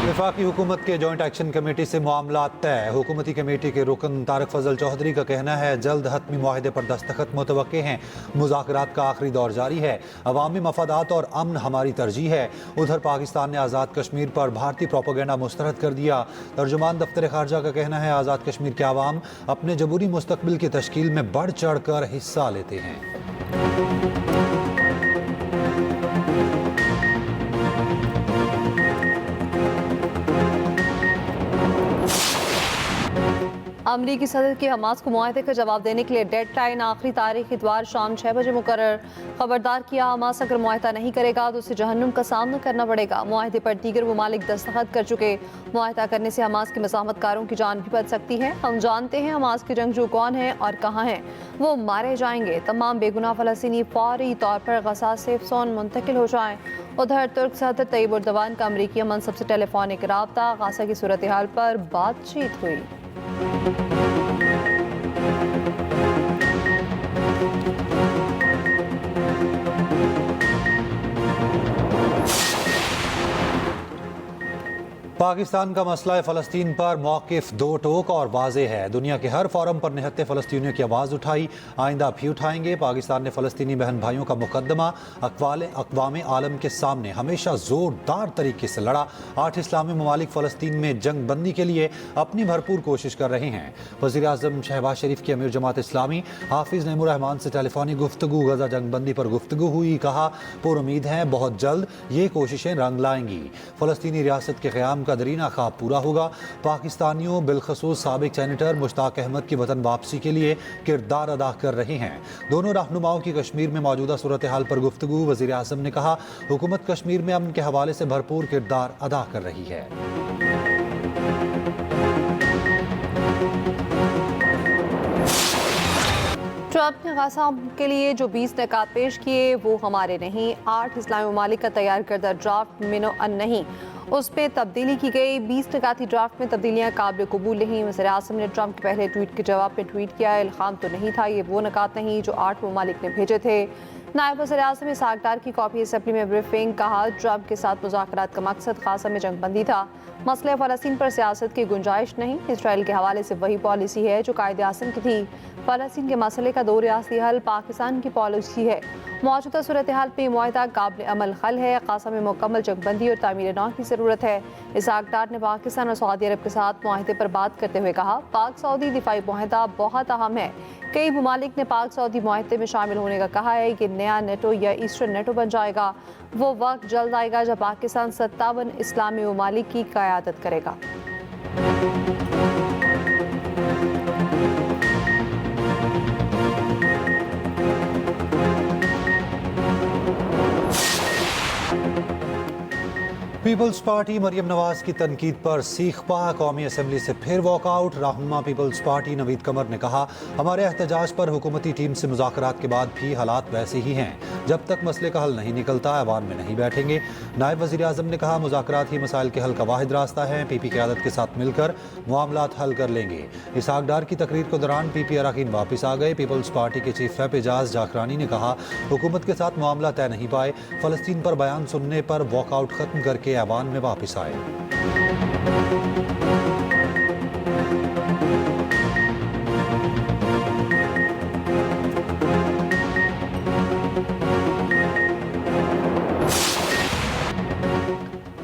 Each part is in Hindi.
वफाकी हुकूमत के जॉइंट एक्शन कमेटी से मामला तय। हुकूमती कमेटी के रुकन तारिक फजल चौधरी का कहना है जल्द हतमी मुआहदे पर दस्तखत मुतवक्के हैं। मुज़ाकरात का आखिरी दौर जारी है। अवामी मफादात और अमन हमारी तरजीह है। उधर पाकिस्तान ने आज़ाद कश्मीर पर भारतीय प्रोपेगेंडा मुस्तरद कर दिया। तर्जुमान दफ्तर खारजा का कहना है आज़ाद कश्मीर के अवाम अपने जबूरी मुस्तकबिल की तश्कील में बढ़ चढ़ कर हिस्सा लेते हैं। अमरीकी सदर की हमास को मुआहदे का जवाब देने के लिए डेड लाइन आखिरी तारीख इतवार शाम 6 बजे मुकर्रर। खबरदार किया हमास अगर मुआहदा नहीं करेगा तो उसे जहन्नुम का सामना करना पड़ेगा। मुआहदे पर दीगर ममालिक दस्तखत कर चुके। मुआहदा करने से हमास की मज़ाहमतकारों की जान भी बच सकती है। हम जानते हैं हमास के जंगजू कौन है और कहाँ हैं, वो मारे जाएंगे। तमाम बेगुनाह फ़लस्तीनी फौरी तौर पर गज़ा सेफ जोन मुंतकिल हो जाएं। उधर तुर्क सदर तैयब उर्दवान का अमरीकी मनसब से टेलीफोनिक राब्ता, गाज़ा की सूरत हाल पर बातचीत हुई। पाकिस्तान का मसला फ़लस्तीन पर मौक़िफ़ दो टोक और वाज़े है। दुनिया के हर फोरम पर निहत्ते फ़लस्तीनियों की आवाज़ उठाई, आइंदा भी उठाएंगे। पाकिस्तान ने फ़लस्तीनी बहन भाइयों का मुकदमा अक़वाम आलम के सामने हमेशा ज़ोरदार तरीके से लड़ा। 8 इस्लामी ममालिक फ़लस्तीन में जंग बंदी के लिए अपनी भरपूर कोशिश कर रहे हैं। वज़ीर आज़म शहबाज शरीफ की अमीर जमात इस्लामी हाफिज़ नईमुर रहमान से टेलीफोनिक गुफ्तगू, गज़ा जंग बंदी पर गुफ्तगू हुई। कहा पुरुमीद हैं बहुत जल्द ये कोशिशें रंग लाएंगी। फ़लस्तीनी रियासत के क़याम का दरीना ख्वाब पूरा होगा। पाकिस्तानियों बिलखसूस साबिक सेनेटर मुश्ताक अहमद की वतन वापसी के लिए किरदार अदा कर रहे हैं। दोनों रहनुमाओं की कश्मीर में मौजूदा सूरत हाल पर गुफ्तगू। वज़ीर आज़म ने कहा हुकूमत कश्मीर में अमन के हवाले से भरपूर किरदार अदा कर रही है। ट्रंप ने गाज़ा के लिए जो 20 निकात पेश किए वो हमारे नहीं, 8 इस्लामी ममालिक का तैयार करदा ड्राफ्ट मिनो अन नहीं, उस पर तब्दीली की गई। 20 निकाती ड्राफ्ट में तब्दीलियाँ काबिल कबूल नहीं। वज़ीर आज़म ने ट्रंप के पहले ट्वीट के जवाब में ट्वीट किया इल्हाम तो नहीं था, ये वो निकात नहीं जो 8 ममालिक ने भेजे थे। नायब वज़ीर आज़म इसहाक डार की कॉपी असम्बली में ब्रीफिंग। कहा ट्रंप के साथ मुज़ाकरात का मकसद गाज़ा में जंग बंदी था, मसले फ़लस्तीन पर सियासत की गुंजाइश नहीं। इसराइल के हवाले से वही पॉलिसी है जो कायदे आज़म की थी। फ़लस्तीन के मसले का 2 रियासती हल पाकिस्तान की पॉलिसी है। मौजूदा सूरत हाल पे मुआहदा काबिल अमल हल है। गाज़ा में मुकम्मल जंगबंदी और तामीर नौ की ज़रूरत है। इसहाक डार ने पाकिस्तान और सऊदी अरब के साथ मुआहदे पर बात करते हुए कहा पाक सऊदी दिफाई मुआहदा बहुत अहम है। कई ममालिक ने पाक सऊदी मुआहदे में शामिल होने का कहा है कि नया नेटो या ईस्टर्न नेटो बन जाएगा। वो वक्त जल्द आएगा जब पाकिस्तान 57 इस्लामी ममालिक की क़यादत करेगा। पीपल्स पार्टी मरियम नवाज की तनकीद पर सीखपा। कौमी असम्बली से फिर वॉकआउट। रहनुमा पीपल्स पार्टी नवीद कमर ने कहा हमारे एहतजाज पर हुकूमती टीम से मुज़ाकरात के बाद भी हालात वैसे ही हैं। जब तक मसले का हल नहीं निकलता ऐवान में नहीं बैठेंगे। नायब वज़ीर आज़म ने कहा मुज़ाकरात ही मसाइल के हल का वाहिद रास्ता है। पीपी क़यादत के साथ मिलकर मामलात हल कर लेंगे। इसहाक डार की तकरीर के दौरान पीपी अरकान वापस आ गए। पीपल्स पार्टी के चीफ व्हिप एजाज जाखरानी ने कहा हुकूमत के साथ मामला तय नहीं पाए, फ़लस्तीन पर बयान सुनने पर वॉकआउट ख़त्म करके ऐवान में वापस आए।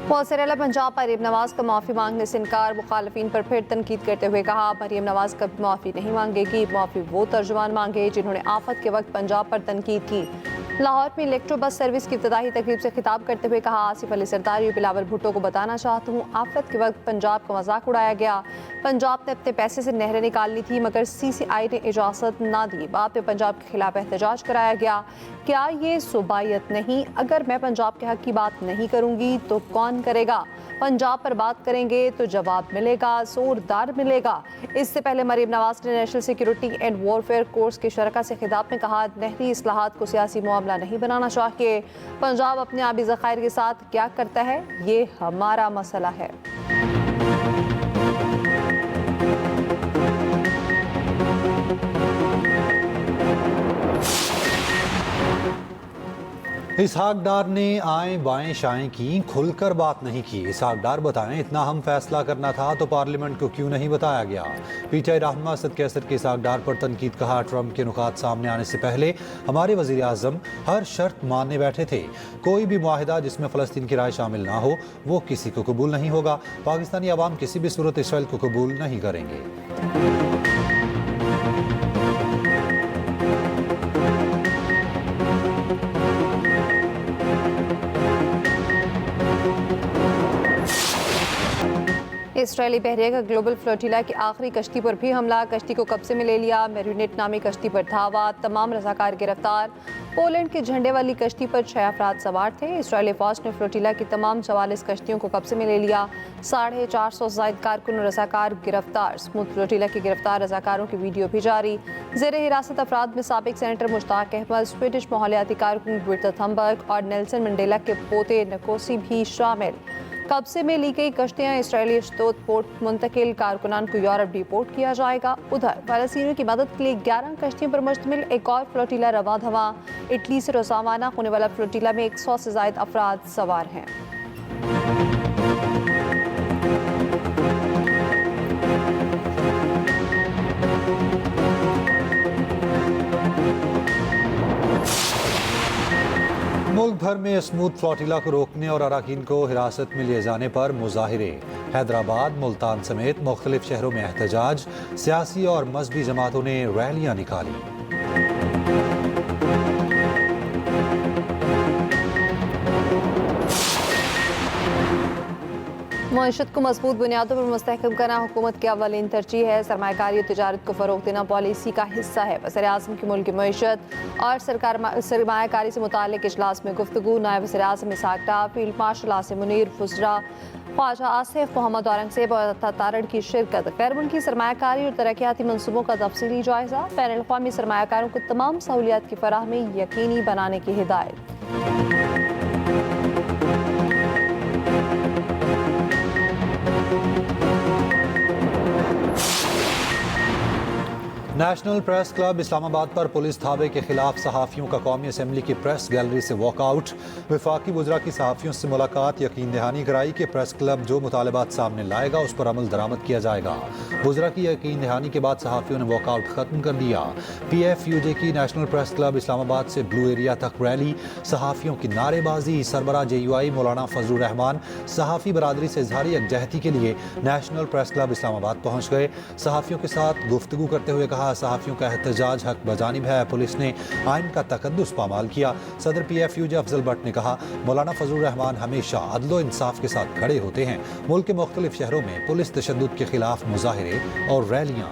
मौसरेला पंजाब मरीम नवाज का माफ़ी मांगने से इनकार। मुखालफिन पर फिर तनकीद करते हुए कहा मरीम नवाज कभी माफ़ी नहीं मांगेगी। माफ़ी वो तर्जुमान मांगे जिन्होंने आफत के वक्त पंजाब पर तनकीद की। लाहौर में इलेक्ट्रो बस सर्विस की इब्तिदाई तकरीब से खिताब करते हुए कहा आसिफ अली सरदारी और बिलावल भुट्टो को बताना चाहता हूँ आफत के वक्त पंजाब का मजाक उड़ाया गया। पंजाब ने अपने पैसे से नहरें निकालनी थी मगर CCI ने इजाज़त ना दी। बाद में पंजाब के खिलाफ एहतजाज कराया गया। क्या ये सूबायत नहीं? अगर मैं पंजाब के हक की बात नहीं करूँगी तो कौन करेगा? पंजाब पर बात करेंगे तो जवाब मिलेगा, जोरदार मिलेगा। इससे पहले मरीम नवाज ने national security and warfare course के शरका से खिताब में कहा नहरी इस्लाहात को सियासी मामला नहीं बनाना चाहिए। पंजाब अपने आबी ज़खायर के साथ क्या करता है ये हमारा मसला है। इसहाक डार ने आए बाएं शाएं की, खुलकर बात नहीं की। इसहाक डार बताएं, इतना हम फैसला करना था तो पार्लियामेंट को क्यों नहीं बताया गया। पीटीआई रहनुमा असद कैसर के इसहाक डार पर तनकीद। कहा, ट्रंप के नुकात सामने आने से पहले हमारे वजीर आजम हर शर्त मानने बैठे थे। कोई भी मुआहिदा जिसमें फ़लस्तीन की राय शामिल ना हो वो किसी को कबूल नहीं होगा। पाकिस्तानी अवाम किसी भी सूरत इसराइल को कबूल नहीं करेंगे। इसराइली बहरिया का ग्लोबल फ्लोटिला की आखिरी कश्ती पर भी हमला। कश्ती को कब्जे में ले लिया। मेरिनेट नामी कश्ती पर धावा। तमाम रज़ाकार गिरफ्तार। पोलैंड के झंडे वाली कश्ती पर 6 अफराद सवार थे। इसराइली फौज ने फ्लोटिला की तमाम 44 कश्तियों को कब्जे में ले लिया। 450 से ज़ायद कारकुन रज़ाकार गिरफ्तार। स्मूथ फ्लोटिला की गिरफ्तार रज़ाकारों की वीडियो भी जारी। ज़ेरे हिरासत अफराद में साबिक सेनेटर मुश्ताक अहमद, स्वीडिश माहौलियाती कारकुन ग्रेटा थंबर्ग और नेल्सन मंडेला के पोते नकोसी भी शामिल। कब्जे में ली गई कश्तियां इसराइली अशदोद पोर्ट मुंतकिल। कारकुनान को यूरोप डिपोर्ट किया जाएगा। उधर फ़लस्तीनियों की मदद के लिए 11 कश्तियों पर मुश्तमिल एक और फ्लोटिला रवा धवा। इटली से रोज़ाना होने वाला फ्लोटिला में 100 से ज़ायद अफराद सवार हैं। मुल्क भर में स्मूथ फ्लोटिला को रोकने और अराकीन को हिरासत में लिए जाने पर मुजाहिरे। हैदराबाद, मुल्तान समेत मुख्तलिफ शहरों में एहतजाज। सियासी और मजहबी जमातों ने रैलियां निकाली। मईशत को मजबूत बुनियादों पर मुस्तहकम करना हुकूमत की अव्वलीन तरजीह है। सरमायाकारी और तिजारत को फ़रोग़ देना पॉलिसी का हिस्सा है। वज़ीर-ए-आज़म की मुल्क की मईशत और सरमायाकारी से मुताल्लिक़ इजलास में गुफ्तगू। नायब वज़ीर-ए-आज़म इसहाक डार, फील्ड मार्शल आसिम मुनीर, वज़रा ख्वाजा आसिफ मोहम्मद औरंगज़ेब और तारड़ की शिरकत। गैर मुल्की सरमायाकारी और तरक्याती मनसूबों का तफसीली जायज़ा। बैनुल अक़वामी सरमायाकारों को तमाम सहूलियात की फराहमी यकीनी बनाने की हिदायत। नेशनल प्रेस क्लब इस्लामाबाद पर पुलिस धावे के खिलाफ सहाफ़ियों का कौमी असम्बली की प्रेस गैलरी से वॉकआउट। वफाकी वज़रा की सहाफ़ियों से मुलाकात। यकीन दहानी कराई कि प्रेस क्लब जो मुतालबात सामने लाएगा उस पर अमल दरामद किया जाएगा। वज़रा की यकीन दहानी के बाद सहाफ़ियों ने वॉकआउट ख़त्म कर दिया। PFUJ की नेशनल प्रेस क्लब इस्लामाबाद से ब्लू एरिया तक रैली। सहाफ़ियों की नारेबाजी। सरबराह JUI मौलाना फजलुर रहमान सहाफ़ी बरादरी से इज़हार यकजहती के लिए नेशनल प्रेस क्लब इस्लामाबाद पहुँच गए। सहाफ़ियों के साथ गुफ्तगू करते हुए कहा, सहाफ़ियों का एहतजाज हक बजानिब है। पुलिस ने आइन का तकद्दुस पामाल किया। सदर PFUJ अफजल भट्ट ने कहा, मौलाना फजलुर रहमान हमेशा अदल व इंसाफ के साथ खड़े होते हैं। मुल्क के मुख्तलिफ शहरों में पुलिस तशद्दुद के खिलाफ मुजाहिरे और रैलियाँ।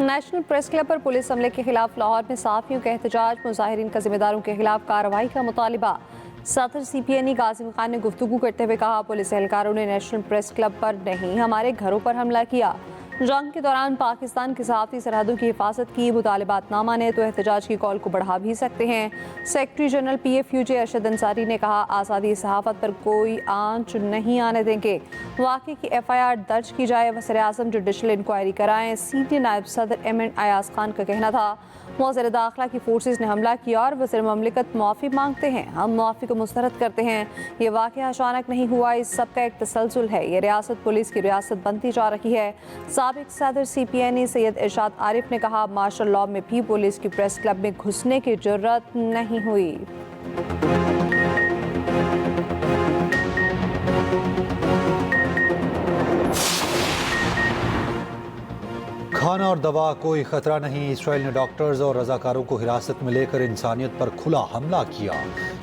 नेशनल प्रेस क्लब पर पुलिस हमले के खिलाफ लाहौर में सहाफ़ियों के एहतजाज। मुजाहिरीन का जिम्मेदारों के खिलाफ कार्रवाई का मुतालिबा। सदर CPNE कासिम खान ने गुफ्तगू करते हुए कहा, पुलिस एहलकारों ने नेशनल प्रेस क्लब पर नहीं हमारे घरों पर हमला किया। जंग के दौरान पाकिस्तान की सहाफ़ती सरहदों की हिफाजत की। मुतालिबात ना माने तो एहतजाज की कॉल को बढ़ा भी सकते हैं। Secretary general PFUJ Arshad Ansari ने कहा, आज़ादी सहाफ़त पर कोई आंच नहीं आने देंगे। वाक़े की FIR दर्ज की जाए। वज़ीर-ए-आज़म जुडिशल इंक्वायरी कराएं। सीनियर नायब सदर MN अयाज खान का कहना था, वज़ीर दाखिला की फोर्सेस ने हमला किया और वज़ीर ममलिकत मुआफ़ी मांगते हैं। हम मुआफ़ी को मुस्तरद करते हैं। ये वाक़या अचानक नहीं हुआ, इस सब का एक तसलसल है। ये रियासत पुलिस की रियासत बनती जा रही है। साबिक सदर CPNE सैयद इरशाद आरिफ ने कहा, मार्शल लॉ में भी पुलिस की प्रेस क्लब में घुसने की जुर्रत नहीं हुई। खाना और दवा कोई खतरा नहीं। इसराइल ने डॉक्टर्स और रजाकारों को हिरासत में लेकर इंसानियत पर खुला हमला किया।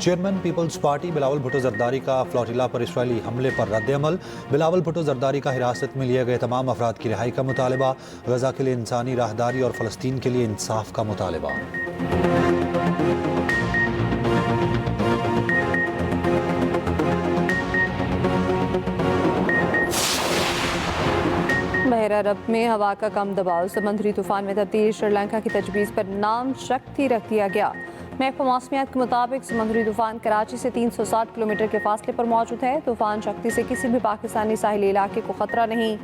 चेयरमैन पीपल्स पार्टी बिलावल भुट्टो जरदारी का फ्लोटिला पर इसराइली हमले पर रद्द-ए-अमल। बिलावल भुट्टो जरदारी का हिरासत में लिए गए तमाम अफराद की रिहाई का मुतालबा। गजा के लिए इंसानी राहदारी और फ़लस्तीन के लिए इंसाफ का मुतालबा। बहरा अरब में हवा का कम दबाव समुद्री तूफान में तब्दील। श्रीलंका की तजवीज़ पर नाम शक्ति रख दिया गया। महकमा मौसमियात के मुताबिक समुद्री तूफान कराची से 360 किलोमीटर के फासले पर मौजूद है। तूफान शक्ति से किसी भी पाकिस्तानी साहिली इलाके को खतरा नहीं।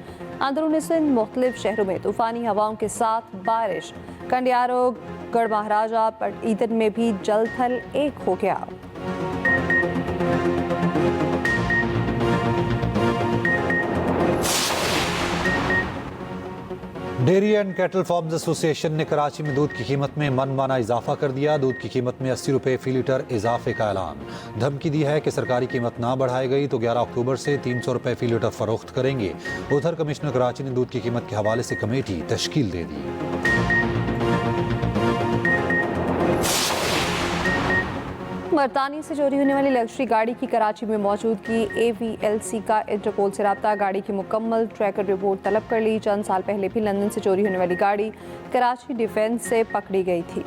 अंदरूनी सिंध मुख्तलिफ शहरों में तूफानी हवाओं के साथ बारिश। कंडियारो, गढ़ महाराजा, पट ईदन में भी जल थल एक हो गया। Dairy and cattle farms association ने कराची में दूध की कीमत में मनमाना इजाफा कर दिया। दूध की कीमत में 80 रुपये फी लीटर इजाफे का ऐलान। धमकी दी है कि सरकारी कीमत ना बढ़ाई गई तो 11 अक्टूबर से 300 रुपये फी लीटर फरोख्त करेंगे। उधर कमिश्नर कराची ने दूध की कीमत के हवाले से कमेटी तश्कील दे दी। बरतानिया से चोरी होने वाली लग्जरी गाड़ी की कराची में मौजूदगी। AVLC का इंटरपोल से रब्ता। गाड़ी की मुकम्मल ट्रैकर रिपोर्ट तलब कर ली। चंद साल पहले भी लंदन से चोरी होने वाली गाड़ी कराची डिफेंस से पकड़ी गई थी।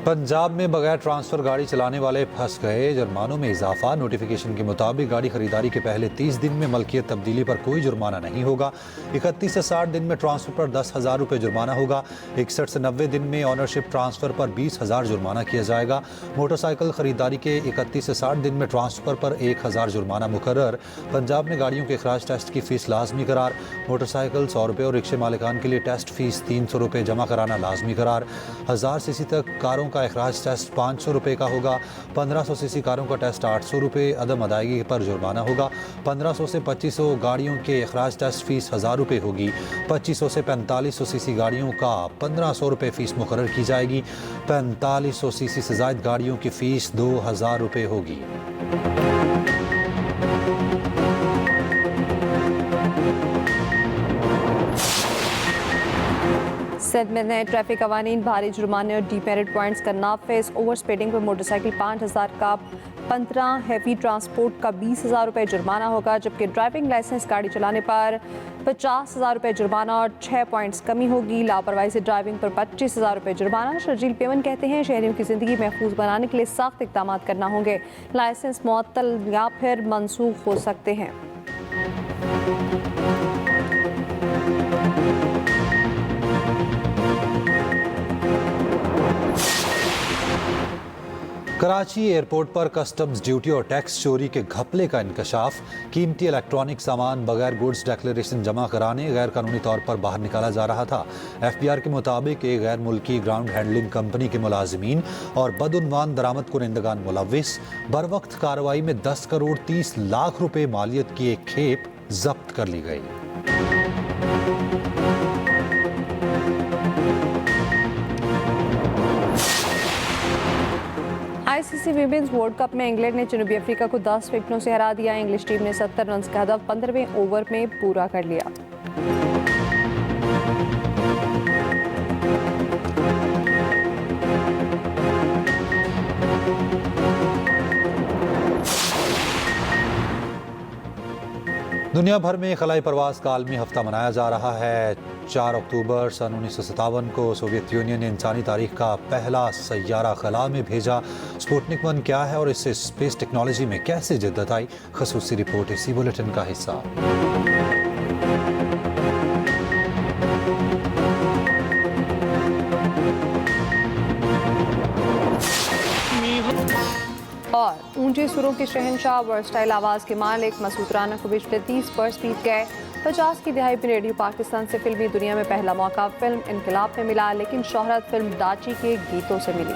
पंजाब में बगैर ट्रांसफर गाड़ी चलाने वाले फंस गए। जुर्मानों में इजाफा। नोटिफिकेशन के मुताबिक गाड़ी खरीदारी के पहले 30 दिन में मलकियत तब्दीली पर कोई जुर्माना नहीं होगा। 31 से 60 दिन में ट्रांसफर पर 10,000 रुपये जुर्माना होगा। 61 से 90 दिन में ऑनरशिप ट्रांसफर पर 20,000 जुर्माना किया जाएगा। मोटरसाइकिल खरीदारी के 31 से 60 दिन में ट्रांसफर पर 1,000 जुर्माना मुकर्रर। पंजाब में गाड़ियों के अखराज टेस्ट की फीस लाजमी करार। मोटरसाइकिल 100 रुपये और रिक्शे मालिकान के लिए टेस्ट फीस 300 रुपये जमा कराना लाजमी करार। 1000 सीसी तक कारों का अखराज टेस्ट 500 रुपये का होगा। 1500 सीसी कारों का टेस्ट 800 रुपये। अदम अदायगी पर जुर्माना होगा। 1500 से 2500 गाड़ियों के अखराज टेस्ट फीस 1000 रुपये होगी। 2500 से 4500 सीसी गाड़ियों का 1500 रुपये फीस मुकर्रर की जाएगी। 4500 सीसी से ज़ायद गाड़ियों की फीस 2000 रुपये होगी। सिंध में नए ट्रैफिक कवानीन। भारी जुर्माने और डीमेरिट पॉइंट्स का नाफिज। ओवर स्पीडिंग पर मोटरसाइकिल 5000 का, 15 हैवी ट्रांसपोर्ट का 20,000 रुपये जुर्माना होगा। जबकि ड्राइविंग लाइसेंस गाड़ी चलाने पर 50,000 रुपये जुर्माना और 6 पॉइंट्स कमी होगी। लापरवाही से ड्राइविंग पर 25,000 रुपये जुर्माना। शर्जील पेमन कहते हैं शहरियों की ज़िंदगी महफूज बनाने के लिए सख्त इक़दाम करना होंगे। लाइसेंस मुअत्तल या फिर मनसूख हो सकते हैं। कराची एयरपोर्ट पर कस्टम्स ड्यूटी और टैक्स चोरी के घपले का इंकशाफ। कीमती इलेक्ट्रॉनिक सामान बगैर गुड्स डिक्लेरेशन जमा कराने गैर कानूनी तौर पर बाहर निकाला जा रहा था। FBR के मुताबिक एक गैर मुल्की ग्राउंड हैंडलिंग कंपनी के मुलाजिमीन और बदउनवान दरामद कुनिंदगान मुलव्विस बर वक्त कार्रवाई में 10 करोड़ 30 लाख रुपए मालियत की एक खेप जब्त कर ली गई। ICC विमेंस वर्ल्ड कप में इंग्लैंड ने जनूबी अफ्रीका को 10 विकेटों से हरा दिया। इंग्लिश टीम ने 70 रन का हदफ 15वें ओवर में पूरा कर लिया। दुनिया भर में खलाई परवाज का आलमी हफ्ता मनाया जा रहा है। 4 अक्टूबर सन 1957 को सोवियत यूनियन ने इंसानी तारीख का पहला सैयारा खला में भेजा। स्पुतनिक 1 क्या है और इससे स्पेस टेक्नोलॉजी में कैसे जिद्दत आई, खसूसी रिपोर्ट इसी बुलेटिन का हिस्सा। और ऊंचे सुरों के शहंशाह वर्सटाइल आवाज़ के मालिक मसूद राना को पिछले 30 बरस बीत गए। 50 की दहाई में रेडियो पाकिस्तान से फिल्मी दुनिया में पहला मौका फिल्म इनकलाब में मिला, लेकिन शोहरत फिल्म दाची के गीतों से मिली।